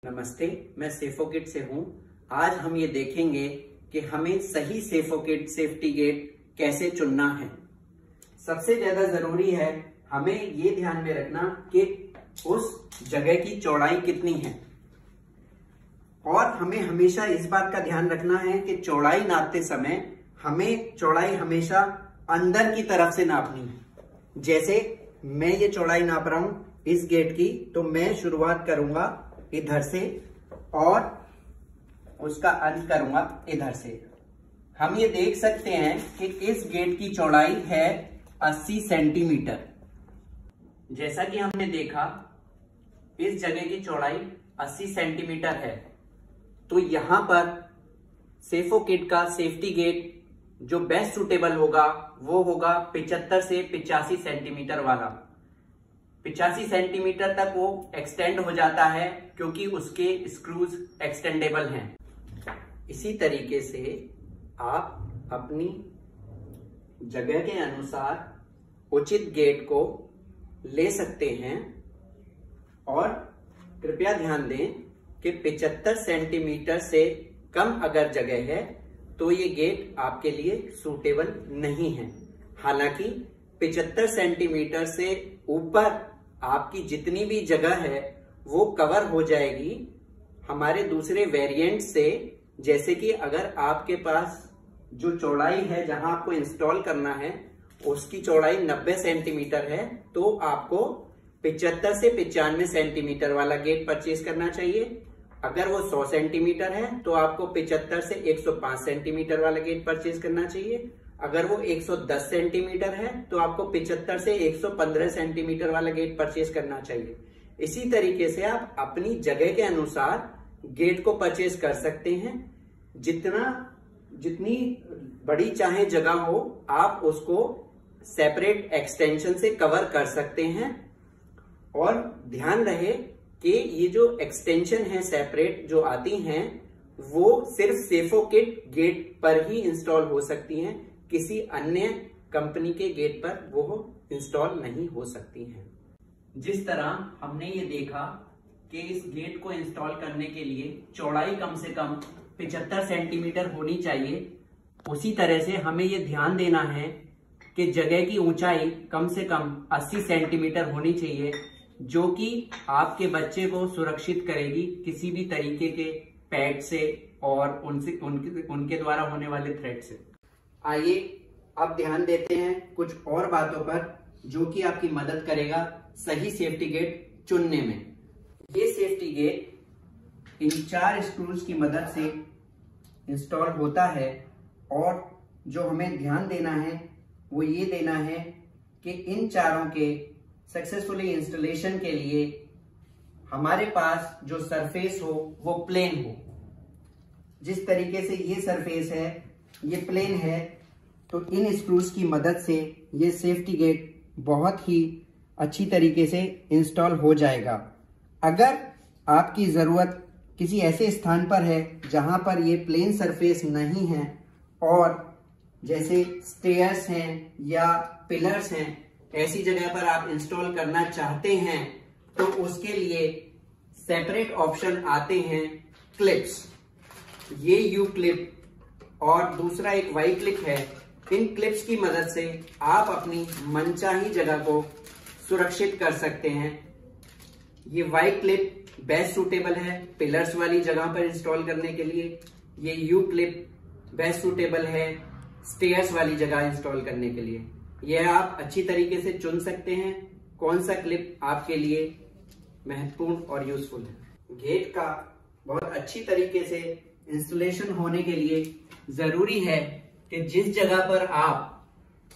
नमस्ते, मैं सेफोकिट से हूं। आज हम ये देखेंगे कि हमें सही सेफोकिट सेफ्टी गेट कैसे चुनना है। सबसे ज्यादा जरूरी है हमें ये ध्यान में रखना कि उस जगह की चौड़ाई कितनी है, और हमें हमेशा इस बात का ध्यान रखना है कि चौड़ाई नापते समय हमें चौड़ाई हमेशा अंदर की तरफ से नापनी है। जैसे मैं ये चौड़ाई नाप रहा हूं इस गेट की, तो मैं शुरुआत करूंगा इधर से और उसका अंत करूंगा इधर से। हम ये देख सकते हैं कि इस गेट की चौड़ाई है 80 सेंटीमीटर। जैसा कि हमने देखा इस जगह की चौड़ाई 80 सेंटीमीटर है, तो यहां पर सेफोकिट का सेफ्टी गेट जो बेस्ट सुटेबल होगा वो होगा 75 से 85 सेंटीमीटर वाला। 85 सेंटीमीटर तक वो एक्सटेंड हो जाता है क्योंकि उसके स्क्रूज एक्सटेंडेबल हैं। इसी तरीके से आप अपनी जगह के अनुसार उचित गेट को ले सकते हैं। और कृपया ध्यान दें कि 75 सेंटीमीटर से कम अगर जगह है तो ये गेट आपके लिए सूटेबल नहीं है। हालांकि 75 सेंटीमीटर से ऊपर आपकी जितनी भी जगह है वो कवर हो जाएगी हमारे दूसरे वेरिएंट से। जैसे कि अगर आपके पास जो चौड़ाई है जहां आपको इंस्टॉल करना है उसकी चौड़ाई 90 सेंटीमीटर है, तो आपको 75 से 95 सेंटीमीटर वाला गेट परचेज करना चाहिए। अगर वो 100 सेंटीमीटर है तो आपको 75 से 105 सेंटीमीटर वाला गेट परचेज करना चाहिए। अगर वो 110 सेंटीमीटर है तो आपको 75 से 115 सेंटीमीटर वाला गेट परचेज करना चाहिए। इसी तरीके से आप अपनी जगह के अनुसार गेट को परचेज कर सकते हैं। जितनी बड़ी चाहे जगह हो आप उसको सेपरेट एक्सटेंशन से कवर कर सकते हैं। और ध्यान रहे कि ये जो एक्सटेंशन है सेपरेट जो आती हैं वो सिर्फ सेफोकिट गेट पर ही इंस्टॉल हो सकती हैं, किसी अन्य कंपनी के गेट पर वो इंस्टॉल नहीं हो सकती हैं। जिस तरह हमने ये देखा कि इस गेट को इंस्टॉल करने के लिए चौड़ाई कम से कम 75 सेंटीमीटर होनी चाहिए, उसी तरह से हमें ये ध्यान देना है कि जगह की ऊंचाई कम से कम 80 सेंटीमीटर होनी चाहिए, जो कि आपके बच्चे को सुरक्षित करेगी किसी भी तरीके के पैड से और उनके द्वारा होने वाले थ्रेट से। आइए अब ध्यान देते हैं कुछ और बातों पर जो कि आपकी मदद करेगा सही सेफ्टी गेट चुनने में। ये सेफ्टी गेट इन 4 स्क्रूज की मदद से इंस्टॉल होता है, और जो हमें ध्यान देना है वो ये देना है कि इन चारों के सक्सेसफुली इंस्टॉलेशन के लिए हमारे पास जो सरफेस हो वो प्लेन हो। जिस तरीके से ये सरफेस है ये प्लेन है, तो इन स्क्रूज की मदद से ये सेफ्टी गेट बहुत ही अच्छी तरीके से इंस्टॉल हो जाएगा। अगर आपकी ज़रूरत किसी ऐसे स्थान पर है जहां पर ये प्लेन सरफेस नहीं है, और जैसे स्टेयर्स हैं या पिलर्स हैं, ऐसी जगह पर आप इंस्टॉल करना चाहते हैं, तो उसके लिए सेपरेट ऑप्शन आते हैं क्लिप्स। ये यू क्लिप और दूसरा एक वाई क्लिप है। इन क्लिप्स की मदद से आप अपनी मनचाही जगह को सुरक्षित कर सकते हैं। ये वाई क्लिप बेस्ट सूटेबल है पिलर्स वाली जगह पर इंस्टॉल करने के लिए। ये यू क्लिप बेस्ट सूटेबल है स्टेयर्स वाली जगह इंस्टॉल करने के लिए। यह आप अच्छी तरीके से चुन सकते हैं कौन सा क्लिप आपके लिए महत्वपूर्ण और यूजफुल है। गेट का बहुत अच्छी तरीके से इंस्टॉलेशन होने के लिए जरूरी है कि जिस जगह पर आप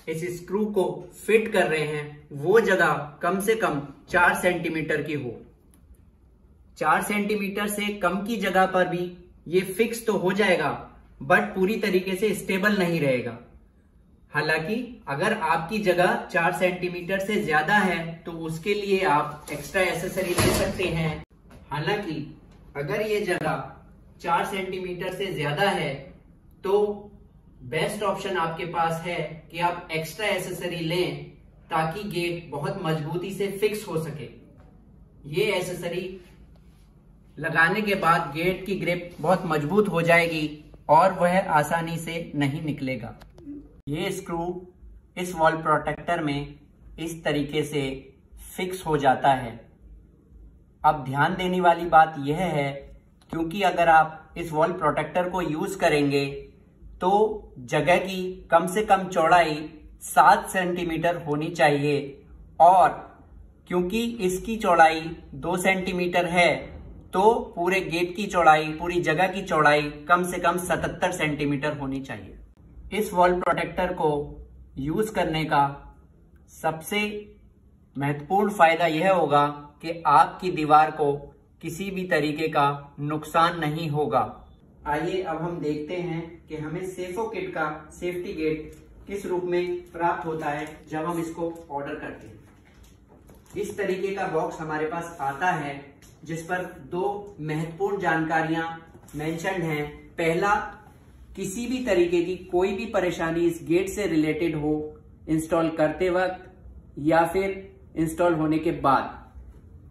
इस स्क्रू को फिट कर रहे हैं वो जगह कम से कम 4 सेंटीमीटर की हो। 4 सेंटीमीटर से कम की जगह पर भी ये फिक्स तो हो जाएगा, बट पूरी तरीके से स्टेबल नहीं रहेगा। हालांकि अगर आपकी जगह 4 सेंटीमीटर से ज्यादा है तो उसके लिए आप एक्स्ट्रा एक्सेसरी ले सकते हैं। हालांकि अगर ये जगह 4 सेंटीमीटर से ज्यादा है तो बेस्ट ऑप्शन आपके पास है कि आप एक्स्ट्रा एक्सेसरी लें ताकि गेट बहुत मजबूती से फिक्स हो सके। ये एक्सेसरी लगाने के बाद गेट की ग्रिप बहुत मजबूत हो जाएगी और वह आसानी से नहीं निकलेगा। ये स्क्रू इस वॉल प्रोटेक्टर में इस तरीके से फिक्स हो जाता है। अब ध्यान देने वाली बात यह है, क्योंकि अगर आप इस वॉल प्रोटेक्टर को यूज करेंगे तो जगह की कम से कम चौड़ाई 7 सेंटीमीटर होनी चाहिए, और क्योंकि इसकी चौड़ाई 2 सेंटीमीटर है तो पूरे गेट की चौड़ाई, पूरी जगह की चौड़ाई कम से कम 77 सेंटीमीटर होनी चाहिए। इस वॉल प्रोटेक्टर को यूज करने का सबसे महत्वपूर्ण फायदा यह होगा कि आपकी दीवार को किसी भी तरीके का नुकसान नहीं होगा। आइए अब हम देखते हैं कि हमें सेफोकिट का सेफ्टी गेट किस रूप में प्राप्त होता है जब हम इसको ऑर्डर करते हैं। इस तरीके का बॉक्स हमारे पास आता है जिस पर 2 महत्वपूर्ण जानकारियां मेंशन्ड हैं। पहला, किसी भी तरीके की कोई भी परेशानी इस गेट से रिलेटेड हो इंस्टॉल करते वक्त या फिर इंस्टॉल होने के बाद,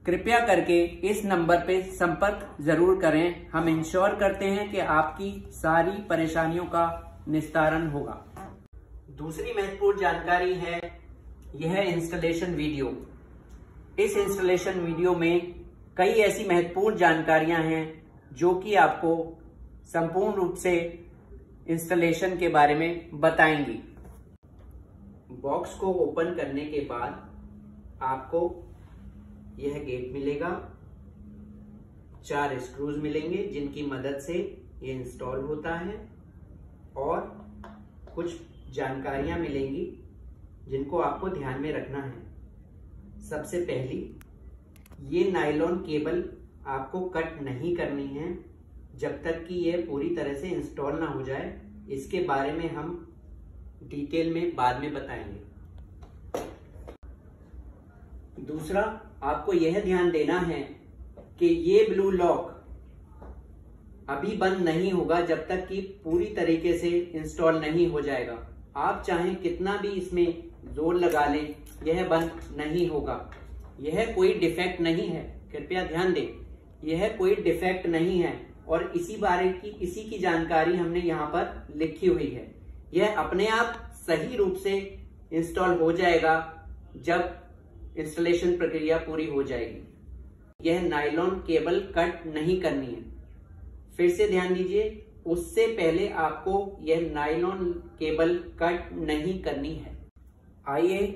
कृपया करके इस नंबर पे संपर्क जरूर करें। हम इंश्योर करते हैं कि आपकी सारी परेशानियों का निस्तारण होगा। दूसरी महत्वपूर्ण जानकारी है यह इंस्टॉलेशन वीडियो। इस इंस्टॉलेशन वीडियो में कई ऐसी महत्वपूर्ण जानकारियां हैं जो कि आपको संपूर्ण रूप से इंस्टॉलेशन के बारे में बताएंगी। बॉक्स को ओपन करने के बाद आपको यह गेट मिलेगा, 4 स्क्रूज मिलेंगे जिनकी मदद से ये इंस्टॉल होता है, और कुछ जानकारियां मिलेंगी जिनको आपको ध्यान में रखना है। सबसे पहली, ये नायलॉन केबल आपको कट नहीं करनी है जब तक कि ये पूरी तरह से इंस्टॉल ना हो जाए। इसके बारे में हम डिटेल में बाद में बताएंगे। दूसरा, आपको यह ध्यान देना है कि ये ब्लू लॉक अभी बंद नहीं होगा जब तक कि पूरी तरीके से इंस्टॉल नहीं हो जाएगा। आप चाहें कितना भी इसमें जोर लगा लें, यह बंद नहीं होगा। यह कोई डिफेक्ट नहीं है, कृपया ध्यान दें, यह कोई डिफेक्ट नहीं है, और इसी की जानकारी हमने यहाँ पर लिखी हुई है। यह अपने आप सही रूप से इंस्टॉल हो जाएगा जब इंस्टॉलेशन प्रक्रिया पूरी हो जाएगी। यह नायलॉन केबल कट नहीं करनी है। फिर से ध्यान दीजिए, उससे पहले आपको यह नायलॉन केबल कट नहीं करनी है। आइए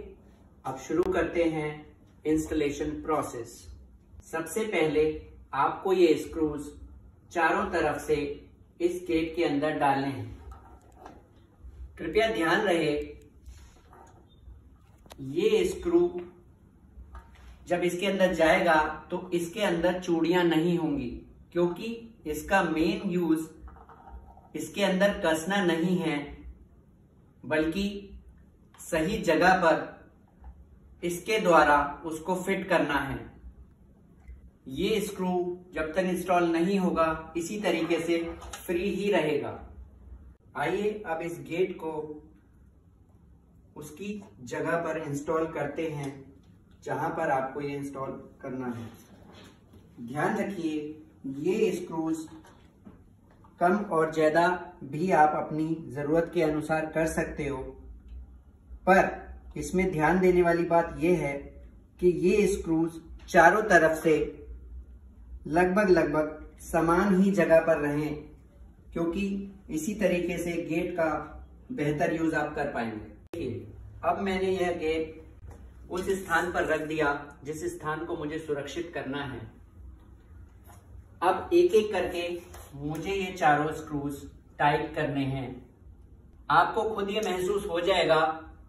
अब शुरू करते हैं इंस्टॉलेशन प्रोसेस। सबसे पहले आपको ये स्क्रूज चारों तरफ से इस गेट के अंदर डालने हैं। कृपया ध्यान रहे, ये स्क्रू जब इसके अंदर जाएगा तो इसके अंदर चूड़ियां नहीं होंगी, क्योंकि इसका मेन यूज इसके अंदर कसना नहीं है, बल्कि सही जगह पर इसके द्वारा उसको फिट करना है। ये स्क्रू जब तक इंस्टॉल नहीं होगा इसी तरीके से फ्री ही रहेगा। आइए अब इस गेट को उसकी जगह पर इंस्टॉल करते हैं जहां पर आपको ये इंस्टॉल करना है। ध्यान रखिए, ये स्क्रूज कम और ज्यादा भी आप अपनी जरूरत के अनुसार कर सकते हो, पर इसमें ध्यान देने वाली बात यह है कि ये स्क्रूज चारों तरफ से लगभग समान ही जगह पर रहें, क्योंकि इसी तरीके से गेट का बेहतर यूज आप कर पाएंगे। देखिए, अब मैंने यह गेट उस स्थान पर रख दिया जिस स्थान को मुझे सुरक्षित करना है। अब एक एक करके मुझे ये चारों स्क्रूज टाइट करने हैं। आपको खुद ये महसूस हो जाएगा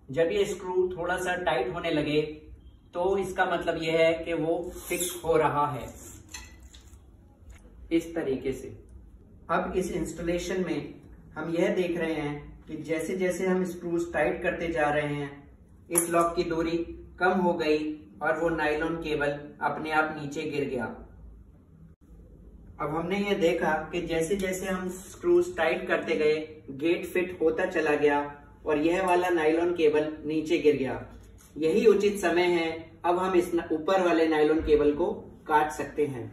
जब ये स्क्रू थोड़ा सा टाइट होने लगे तो इसका मतलब यह है कि वो फिक्स हो रहा है, इस तरीके से। अब इस इंस्टॉलेशन में हम यह देख रहे हैं कि जैसे जैसे हम स्क्रूज टाइट करते जा रहे हैं, इस लॉक की दूरी कम हो गई और वो नायलॉन केबल अपने आप नीचे गिर गया। अब हमने ये देखा कि जैसे जैसे हम स्क्रूज टाइट करते गए, गेट फिट होता चला गया और यह वाला नायलॉन केबल नीचे गिर गया। यही उचित समय है, अब हम इस ऊपर वाले नायलॉन केबल को काट सकते हैं।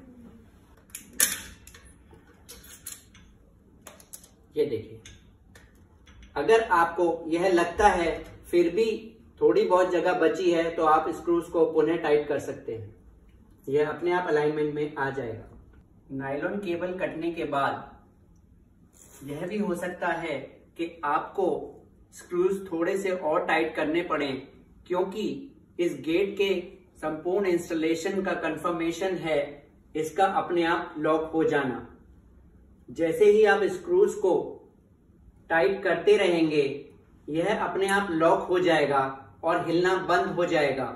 ये देखिए, अगर आपको यह लगता है फिर भी थोड़ी बहुत जगह बची है तो आप स्क्रूज को पुनः टाइट कर सकते हैं, यह अपने आप अलाइनमेंट में आ जाएगा। नायलॉन केबल कटने के बाद यह भी हो सकता है कि आपको स्क्रूज थोड़े से और टाइट करने पड़े, क्योंकि इस गेट के संपूर्ण इंस्टॉलेशन का कंफर्मेशन है इसका अपने आप लॉक हो जाना। जैसे ही आप स्क्रूज को टाइट करते रहेंगे यह अपने आप लॉक हो जाएगा और हिलना बंद हो जाएगा।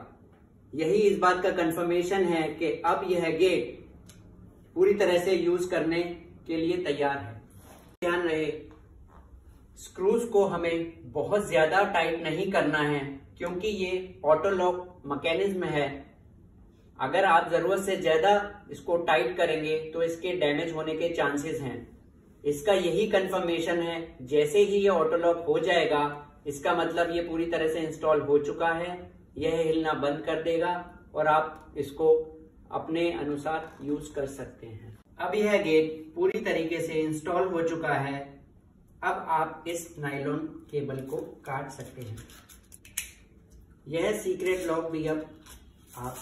यही इस बात का कंफर्मेशन है कि अब यह गेट पूरी तरह से यूज करने के लिए तैयार है। ध्यान रहे, स्क्रूज को हमें बहुत ज्यादा टाइट नहीं करना है, क्योंकि ये ऑटो लॉक मैकेनिज्म है। अगर आप जरूरत से ज्यादा इसको टाइट करेंगे तो इसके डैमेज होने के चांसेस हैं। इसका यही कंफर्मेशन है, जैसे ही ये ऑटो लॉक हो जाएगा इसका मतलब ये पूरी तरह से इंस्टॉल हो चुका है, यह हिलना बंद कर देगा और आप इसको अपने अनुसार यूज कर सकते हैं। अब यह गेट पूरी तरीके से इंस्टॉल हो चुका है। अब आप इस नायलॉन केबल को काट सकते हैं। यह सीक्रेट लॉक भी अब आप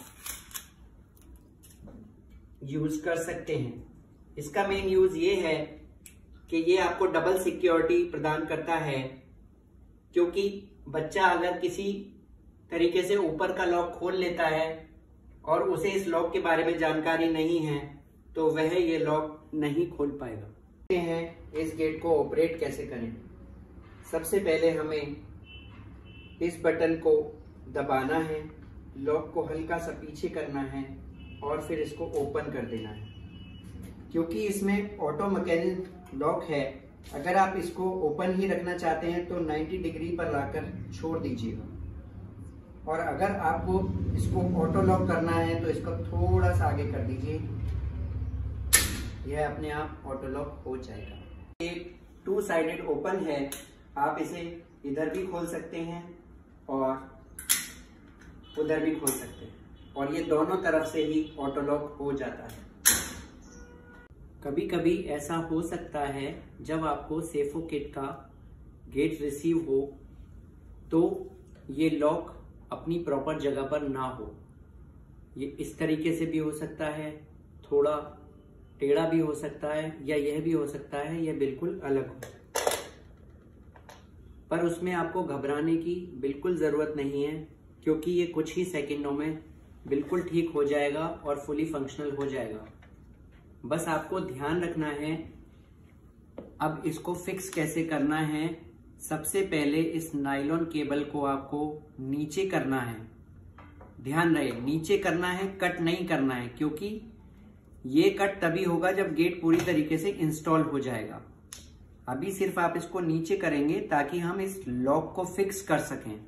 यूज कर सकते हैं। इसका मेन यूज ये है कि ये आपको डबल सिक्योरिटी प्रदान करता है, क्योंकि बच्चा अगर किसी तरीके से ऊपर का लॉक खोल लेता है और उसे इस लॉक के बारे में जानकारी नहीं है तो वह ये लॉक नहीं खोल पाएगा। इस गेट को ऑपरेट कैसे करें। सबसे पहले हमें इस बटन को दबाना है, लॉक को हल्का सा पीछे करना है और फिर इसको ओपन कर देना है। क्योंकि इसमें ऑटो मैकेनिक लॉक है, अगर आप इसको ओपन ही रखना चाहते हैं तो 90 डिग्री पर लाकर छोड़ दीजिएगा, और अगर आपको इसको ऑटो लॉक करना है तो इसको थोड़ा सा आगे कर दीजिए, यह अपने आप ऑटो लॉक हो जाएगा। ये 2 साइडेड ओपन है, आप इसे इधर भी खोल सकते हैं और उधर भी खोल सकते हैं, और ये दोनों तरफ से ही ऑटो लॉक हो जाता है। कभी कभी ऐसा हो सकता है जब आपको सेफो किट का गेट रिसीव हो तो ये लॉक अपनी प्रॉपर जगह पर ना हो। ये इस तरीके से भी हो सकता है, थोड़ा टेढ़ा भी हो सकता है, या यह भी हो सकता है यह बिल्कुल अलग हो। पर उसमें आपको घबराने की बिल्कुल जरूरत नहीं है, क्योंकि ये कुछ ही सेकंडों में बिल्कुल ठीक हो जाएगा और फुली फंक्शनल हो जाएगा। बस आपको ध्यान रखना है अब इसको फिक्स कैसे करना है। सबसे पहले इस नायलॉन केबल को आपको नीचे करना है। ध्यान रहे, नीचे करना है, कट नहीं करना है, क्योंकि ये कट तभी होगा जब गेट पूरी तरीके से इंस्टॉल हो जाएगा। अभी सिर्फ आप इसको नीचे करेंगे ताकि हम इस लॉक को फिक्स कर सकें।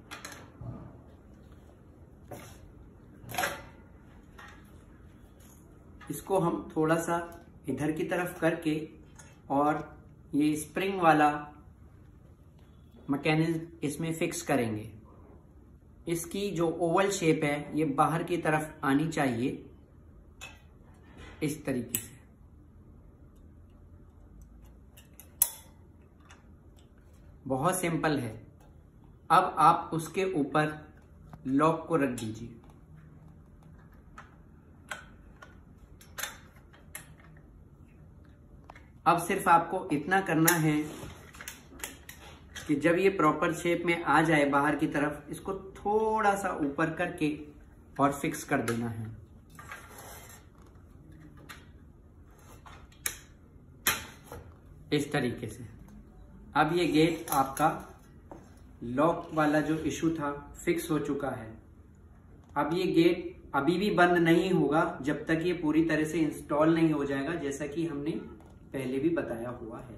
इसको हम थोड़ा सा इधर की तरफ करके और ये स्प्रिंग वाला मैकेनिज्म इसमें फिक्स करेंगे। इसकी जो ओवल शेप है ये बाहर की तरफ आनी चाहिए, इस तरीके से। बहुत सिंपल है। अब आप उसके ऊपर लॉक को रख दीजिए। अब सिर्फ आपको इतना करना है कि जब ये प्रॉपर शेप में आ जाए बाहर की तरफ, इसको थोड़ा सा ऊपर करके और फिक्स कर देना है। इस तरीके से अब ये गेट आपका लॉक वाला जो इशू था फिक्स हो चुका है। अब ये गेट अभी भी बंद नहीं होगा जब तक ये पूरी तरह से इंस्टॉल नहीं हो जाएगा, जैसा कि हमने पहले भी बताया हुआ है।